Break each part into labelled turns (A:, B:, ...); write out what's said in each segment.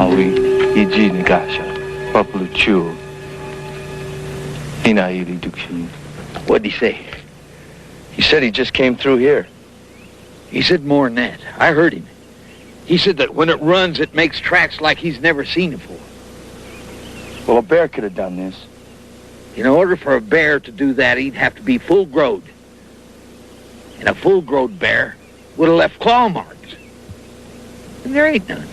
A: Maui, Ijini Gasha, Papuluchu, Inaili Dukshin.
B: What'd he say?
A: He said he just came through here.
B: He said more than that. I heard him. He said that when it runs, it makes tracks like he's never seen before.
A: Well, a bear could have done this.
B: In order for a bear to do that, he'd have to be full-growed. And a full-growed bear would have left claw marks. And there ain't none.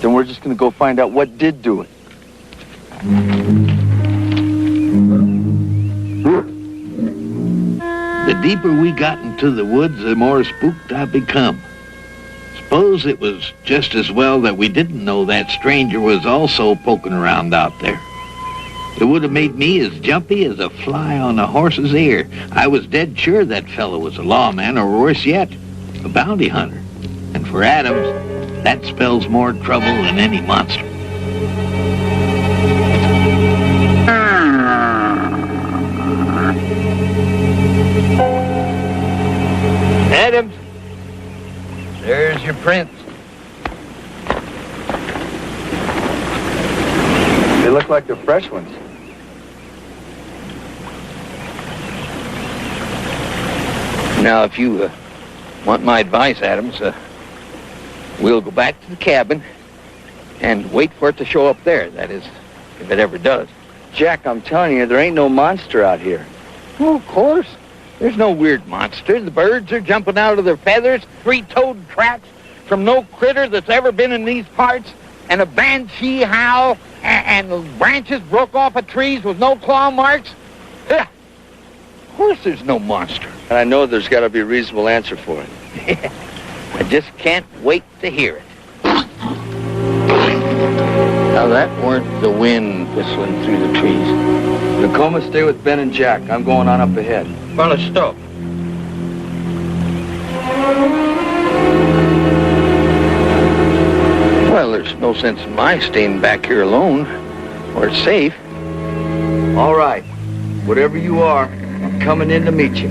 A: Then we're just going to go find out what did do it.
C: The deeper we got into the woods, the more spooked I become. Suppose it was just as well that we didn't know that stranger was also poking around out there. It would have made me as jumpy as a fly on a horse's ear. I was dead sure that fellow was a lawman, or worse yet, a bounty hunter. And for Adams, that spells more trouble than any monster.
B: Adams, there's your prints.
A: They look like they're fresh ones.
B: Now, if you want my advice, Adams, we'll go back to the cabin and wait for it to show up there. That is, if it ever does.
A: Jack, I'm telling you, there ain't no monster out here.
B: Oh, of course. There's no weird monster. The birds are jumping out of their feathers, three-toed tracks from no critter that's ever been in these parts, and a banshee howl, and the branches broke off of trees with no claw marks. Of course there's no monster.
A: And I know there's got to be a reasonable answer for it.
B: I just can't wait to hear it. Now, that weren't the wind whistling through the trees.
A: Nakoma, stay with Ben and Jack. I'm going on up ahead.
B: Well, stop. Well, there's no sense in my staying back here alone, where it's safe.
A: All right. Whatever you are, I'm coming in to meet you.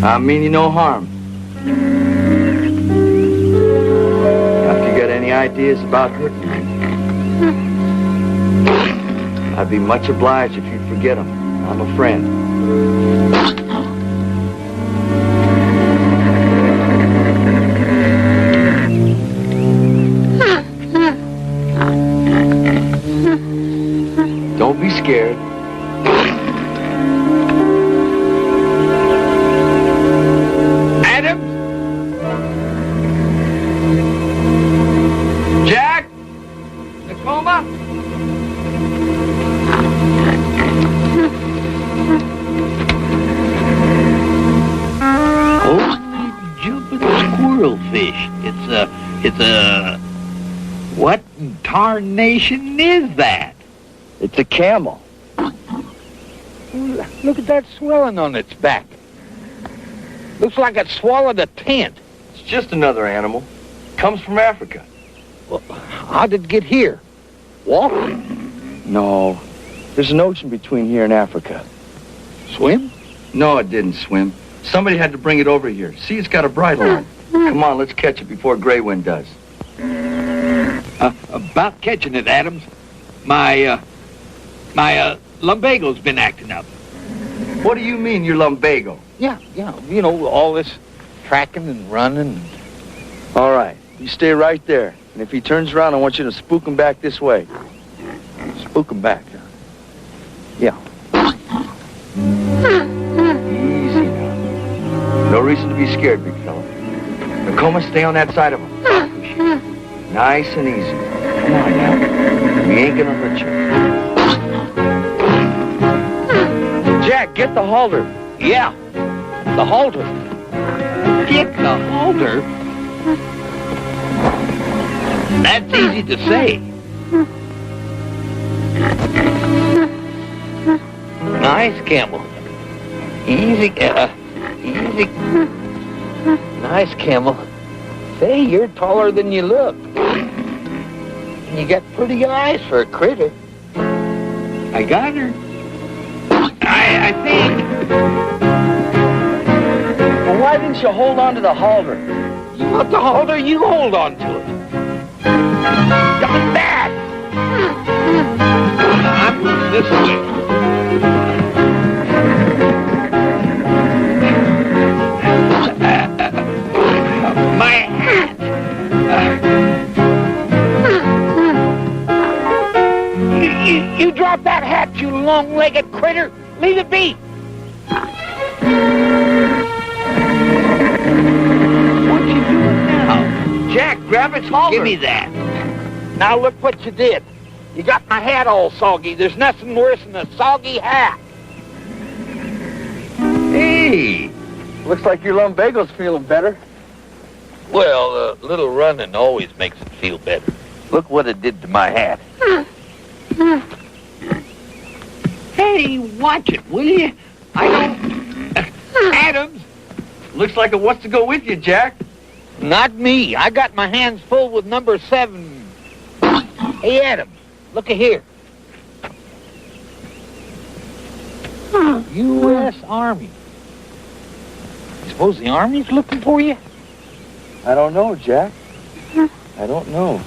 A: I mean you no harm. Now, if you got any ideas about hurting me, I'd be much obliged if you'd forget them. I'm a friend. Don't be scared.
B: Adams? Jack? Nakoma?
C: Squirrel fish. It's a... What in tarnation is that?
A: It's a camel.
B: Look at that swelling on its back. Looks like it swallowed a tent.
A: It's just another animal. Comes from Africa.
B: Well, how did it get here? Walking?
A: No. There's an ocean between here and Africa.
B: Swim?
A: No, it didn't swim. Somebody had to bring it over here. See, it's got a bridle on. Come on, let's catch it before Grey Wind does.
C: About catching it, Adams. My lumbago's been acting up.
A: What do you mean, your lumbago?
B: Yeah. You know, all this tracking and running.
A: All right. You stay right there. And if he turns around, I want you to spook him back this way.
B: Spook him back, huh? Yeah.
A: Easy now. No reason to be scared, big fella. Nakoma, stay on that side of him. Nice and easy. Come on now. We ain't gonna hurt you. Jack, get the halter.
B: Yeah. The halter.
C: Get the halter? That's easy to say.
B: Nice camel. Easy. Easy. Nice camel. Say, you're taller than you look. And you got pretty eyes for a critter.
C: I got her. I think.
A: Well, why didn't you hold on to the halter?
B: You want the halter? You hold on to it. Coming back!
C: I'm going this way. My hat!
B: You drop that hat, you long-legged critter! Leave it be!
C: What you doing now?
A: Jack, grab its halter.
C: Give me that.
B: Now look what you did. You got my hat all soggy. There's nothing worse than a soggy hat.
C: Hey!
A: Looks like your lumbago's feeling better.
B: Well, a little running always makes it feel better. Look what it did to my hat.
C: Hey, watch it, will you? I don't...
A: Adams! Looks like it wants to go with you, Jack.
B: Not me. I got my hands full with number 7. Hey, Adam, look at here. U.S. Army. You suppose the Army's looking for you?
A: I don't know, Jack. I don't know.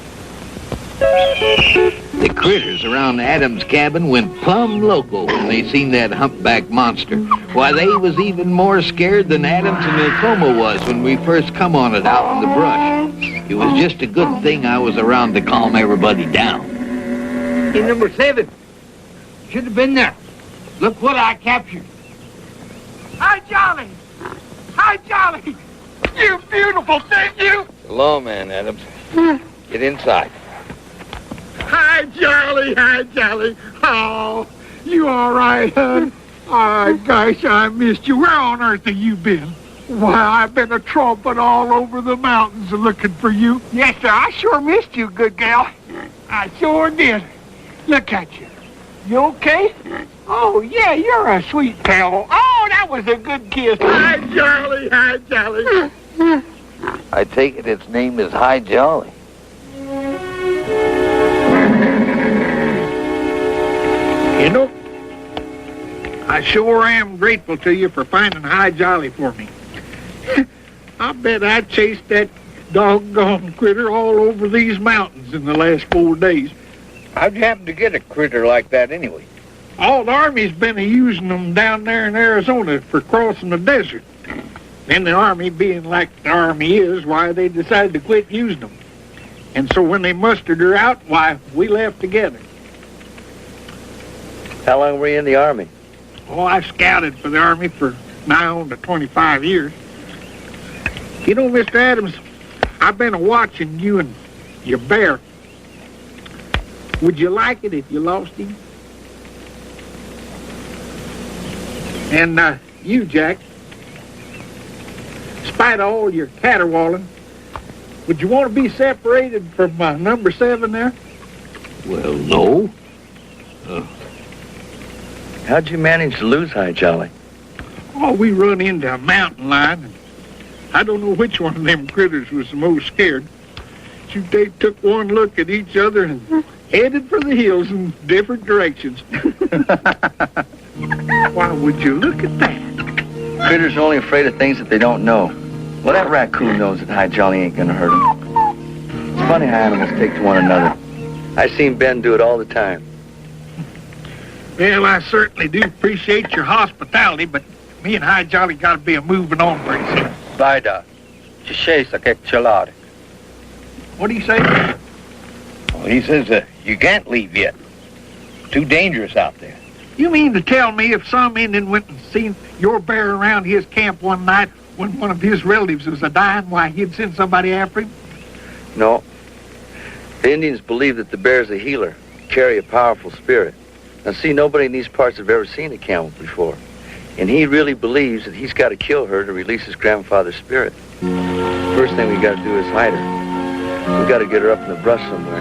C: The critters around Adam's cabin went plumb loco when they seen that humpback monster. Why, they was even more scared than Adams and Ilcoma was when we first come on it out in the brush. It was just a good thing I was around to calm everybody down.
B: Hey, number 7. Should have been there. Look what I captured. Hi, Jolly! Hi, Jolly! You beautiful thing, you! Hello, man, Adams. Get inside.
D: Hi, Jolly. Hi, Jolly. Oh, you all right, hon? Oh, gosh, I missed you. Where on earth have you been? Why, I've been a-tromping all over the mountains looking for you. Yes, sir, I sure missed you, good gal. I sure did. Look at you. You okay? Oh, yeah, you're a sweet pal. Oh, that was a good kiss. Hi, Jolly. Hi, Jolly.
B: I take it its name is Hi Jolly.
D: You know, I sure am grateful to you for finding Hi Jolly for me. I bet I chased that doggone critter all over these mountains in the last 4 days.
B: How'd you happen to get a critter like that anyway?
D: All the Army's been using them down there in Arizona for crossing the desert. And the Army, being like the Army is, why, they decided to quit using them. And so when they mustered her out, why, we left together.
A: How long were you in the Army?
D: Oh, I scouted for the Army for nigh on to 25 years. You know, Mr. Adams, I've been watching you and your bear. Would you like it if you lost him? And you, Jack, in spite of all your caterwauling, would you want to be separated from number 7 there?
C: Well, no.
A: How'd you manage to lose Hi Jolly?
D: Oh, we run into a mountain line, and I don't know which one of them critters was the most scared. They took one look at each other and headed for the hills in different directions. Why, would you look at that?
A: Critters are only afraid of things that they don't know. Well, that raccoon knows that Hi Jolly ain't gonna hurt him. It's funny how animals take to one another. I seen Ben do it all the time.
D: Well, I certainly do appreciate your hospitality, but me and Hi Jolly got to be moving on pretty soon.
B: Bida.
D: What do you say?
B: Well, he says you can't leave yet. Too dangerous out there.
D: You mean to tell me if some Indian went and seen your bear around his camp one night when one of his relatives was a-dying, why, he'd send somebody after him?
A: No. The Indians believe that the bear's a healer, carry a powerful spirit. Now, see, nobody in these parts have ever seen a camel before. And he really believes that he's got to kill her to release his grandfather's spirit. First thing we got to do is hide her. We got to get her up in the brush somewhere.